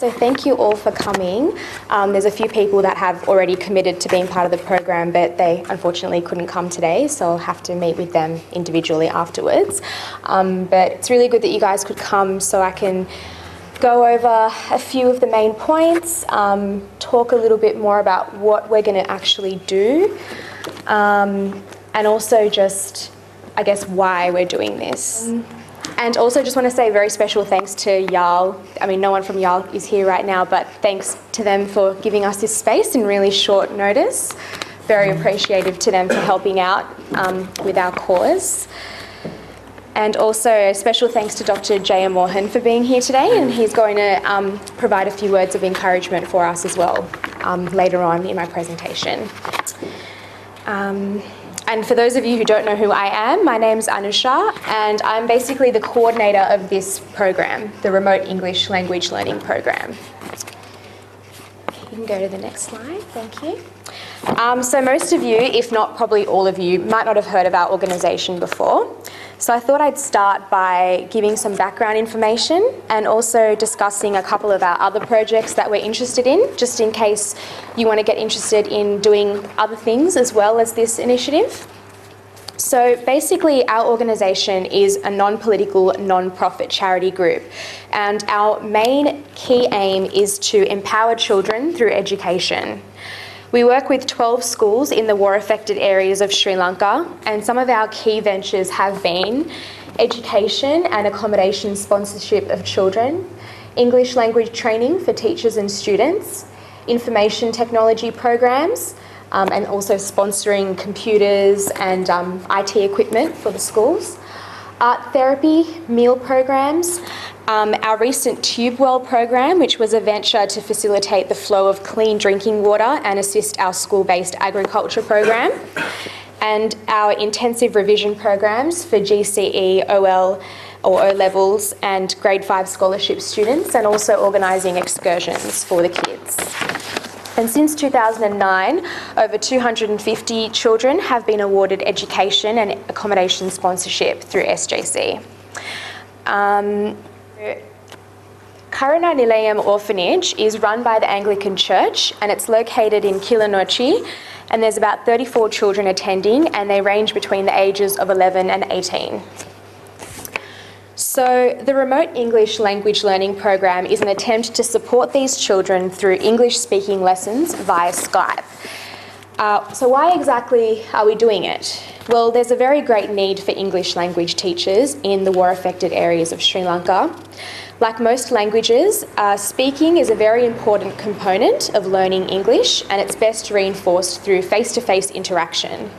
So thank you all for coming. There's a few people that have already committed to being part of the program, but they unfortunately couldn't come today, so I'll have to meet with them individually afterwards. But it's really good that you guys could come so I can go over a few of the main points, talk a little bit more about what we're going to actually do, and also just, I guess, why we're doing this. And also just want to say a very special thanks to YAL. I mean, no one from YAL is here right now, but thanks to them for giving us this space in really short notice. Very appreciative to them for helping out with our cause. And also a special thanks to Dr. Jaya Mohan for being here today, and he's going to provide a few words of encouragement for us as well later on in my presentation. And for those of you who don't know who I am, my name's Anusha, and I'm basically the coordinator of this program, the Remote English Language Learning Program. You can go to the next slide, thank you. So most of you, if not probably all of you, might not have heard of our organisation before. So I thought I'd start by giving some background information and also discussing a couple of our other projects that we're interested in, just in case you want to get interested in doing other things as well as this initiative. So basically our organisation is a non-political, non-profit charity group, and our main key aim is to empower children through education. We work with 12 schools in the war-affected areas of Sri Lanka, and some of our key ventures have been education and accommodation sponsorship of children, English language training for teachers and students, information technology programs, and also sponsoring computers and IT equipment for the schools, art therapy, meal programs, our recent Tube Well program, which was a venture to facilitate the flow of clean drinking water and assist our school-based agriculture program, and our intensive revision programs for GCE, OL or O-levels and grade 5 scholarship students, and also organising excursions for the kids. And since 2009, over 250 children have been awarded education and accommodation sponsorship through SJC. Karuna Nilayam Orphanage is run by the Anglican Church, and it's located in Kilinochchi, and there's about 34 children attending, and they range between the ages of 11 and 18. So the Remote English Language Learning Program is an attempt to support these children through English speaking lessons via Skype. So why exactly are we doing it? Well, there's a very great need for English language teachers in the war-affected areas of Sri Lanka. Like most languages, speaking is a very important component of learning English, and it's best reinforced through face-to-face interaction.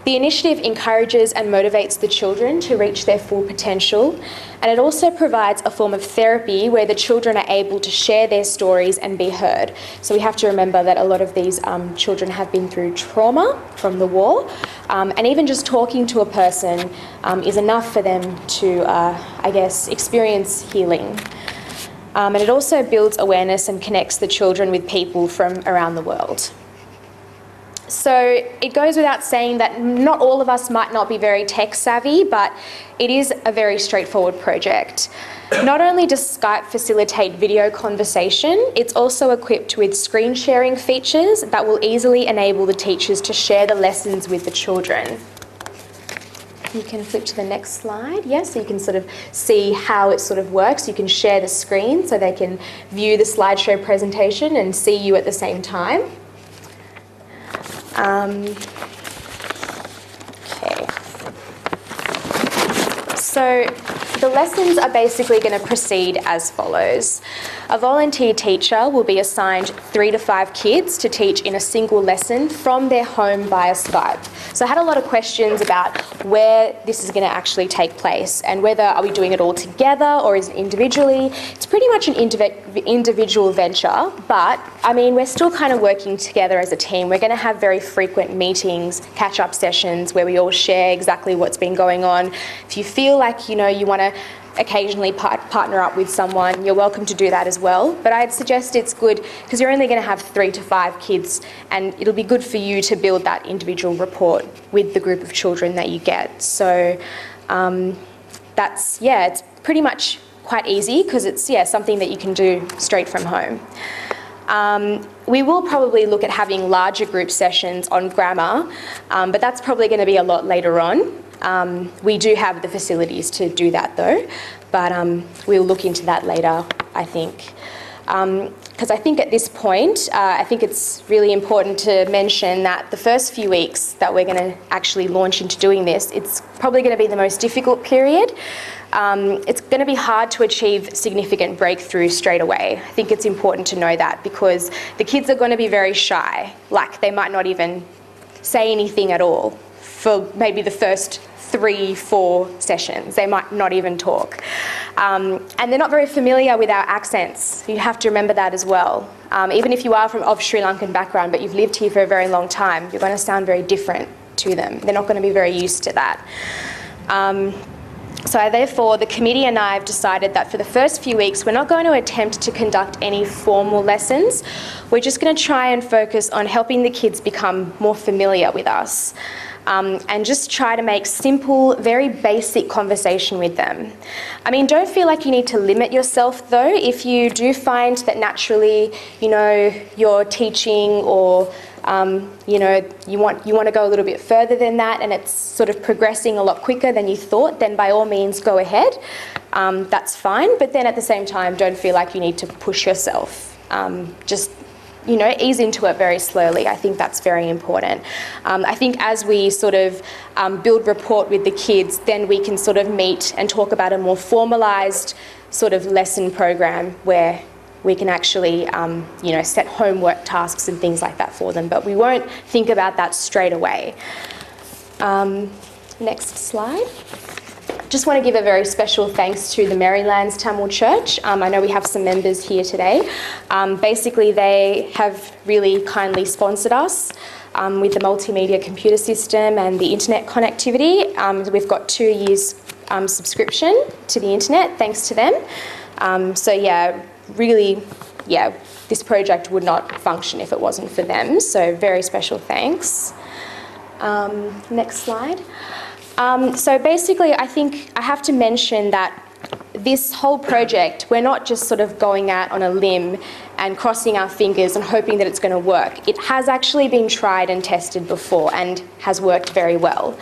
The initiative encourages and motivates the children to reach their full potential, and it also provides a form of therapy where the children are able to share their stories and be heard. So we have to remember that a lot of these children have been through trauma from the war, and even just talking to a person is enough for them to, I guess, experience healing. And it also builds awareness and connects the children with people from around the world. So it goes without saying that not all of us might not be very tech savvy, but it is a very straightforward project. Not only does Skype facilitate video conversation, it's also equipped with screen sharing features that will easily enable the teachers to share the lessons with the children. You can flip to the next slide, so you can sort of see how it sort of works. You can share the screen so they can view the slideshow presentation and see you at the same time. Okay. So the lessons are basically going to proceed as follows. A volunteer teacher will be assigned 3 to 5 kids to teach in a single lesson from their home via Skype. So I had a lot of questions about where this is going to actually take place and whether are we doing it all together or is it individually. It's pretty much an individual venture, but I mean, we're still kind of working together as a team. We're going to have very frequent meetings, catch-up sessions where we all share exactly what's been going on. If you feel like, you want to occasionally partner up with someone, you're welcome to do that as well. But I'd suggest it's good because you're only going to have 3 to 5 kids, and it'll be good for you to build that individual rapport with the group of children that you get. So it's pretty much quite easy because it's something that you can do straight from home. We will probably look at having larger group sessions on grammar, but that's probably going to be a lot later on. We do have the facilities to do that though, but we'll look into that later, I think. Because I think at this point, I think it's really important to mention that the first few weeks that we're going to actually launch into doing this, it's probably going to be the most difficult period. It's going to be hard to achieve significant breakthrough straight away. I think it's important to know that because the kids are going to be very shy, like they might not even say anything at all for maybe the first 3-4 sessions. They might not even talk. And they're not very familiar with our accents. You have to remember that as well. Even if you are of Sri Lankan background, but you've lived here for a very long time, you're going to sound very different to them. They're not going to be very used to that. So therefore, the committee and I have decided that for the first few weeks, we're not going to attempt to conduct any formal lessons. We're just going to try and focus on helping the kids become more familiar with us. And just try to make simple, very basic conversation with them. I mean, don't feel like you need to limit yourself though. If you do find that naturally, you're teaching or, you want to go a little bit further than that and it's sort of progressing a lot quicker than you thought, then by all means go ahead. That's fine. But then at the same time, don't feel like you need to push yourself. Just ease into it very slowly. I think that's very important. I think as we sort of build rapport with the kids, then we can sort of meet and talk about a more formalised sort of lesson program where we can actually, set homework tasks and things like that for them. But we won't think about that straight away. Next slide. Just want to give a very special thanks to the Marylands Tamil Church. I know we have some members here today. Basically, they have really kindly sponsored us with the multimedia computer system and the internet connectivity. We've got 2 years subscription to the internet, thanks to them. This project would not function if it wasn't for them. So very special thanks. Next slide. So basically, I think I have to mention that this whole project, we're not just sort of going out on a limb and crossing our fingers and hoping that it's going to work. It has actually been tried and tested before and has worked very well.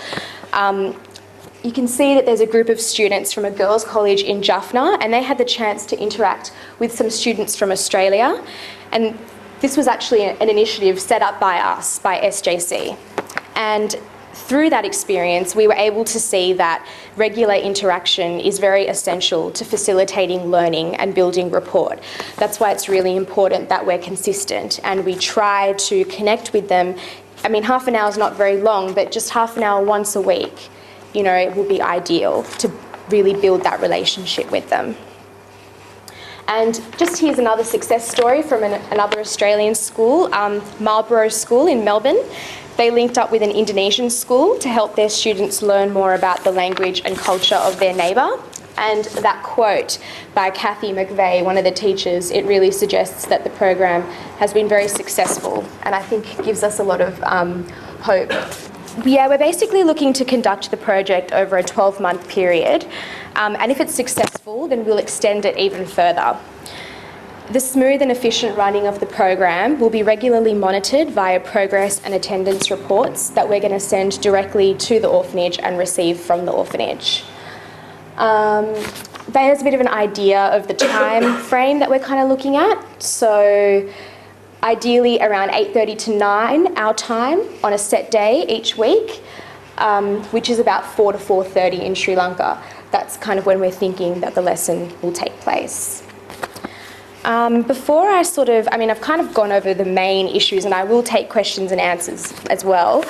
You can see that there's a group of students from a girls' college in Jaffna, and they had the chance to interact with some students from Australia. And this was actually an initiative set up by us, by SJC. And through that experience, we were able to see that regular interaction is very essential to facilitating learning and building rapport. That's why it's really important that we're consistent and we try to connect with them. I mean, half an hour is not very long, but just half an hour once a week, it would be ideal to really build that relationship with them. And just here's another success story from another Australian school, Marlborough School in Melbourne. They linked up with an Indonesian school to help their students learn more about the language and culture of their neighbour. And that quote by Kathy McVeigh, one of the teachers, it really suggests that the program has been very successful and I think gives us a lot of hope. We're basically looking to conduct the project over a 12-month period. And if it's successful, then we'll extend it even further. The smooth and efficient running of the program will be regularly monitored via progress and attendance reports that we're going to send directly to the orphanage and receive from the orphanage. There's a bit of an idea of the time frame that we're kind of looking at. So ideally around 8:30 to 9 our time on a set day each week, which is about 4 to 4:30 in Sri Lanka. That's kind of when we're thinking that the lesson will take place. Before I've kind of gone over the main issues and I will take questions and answers as well.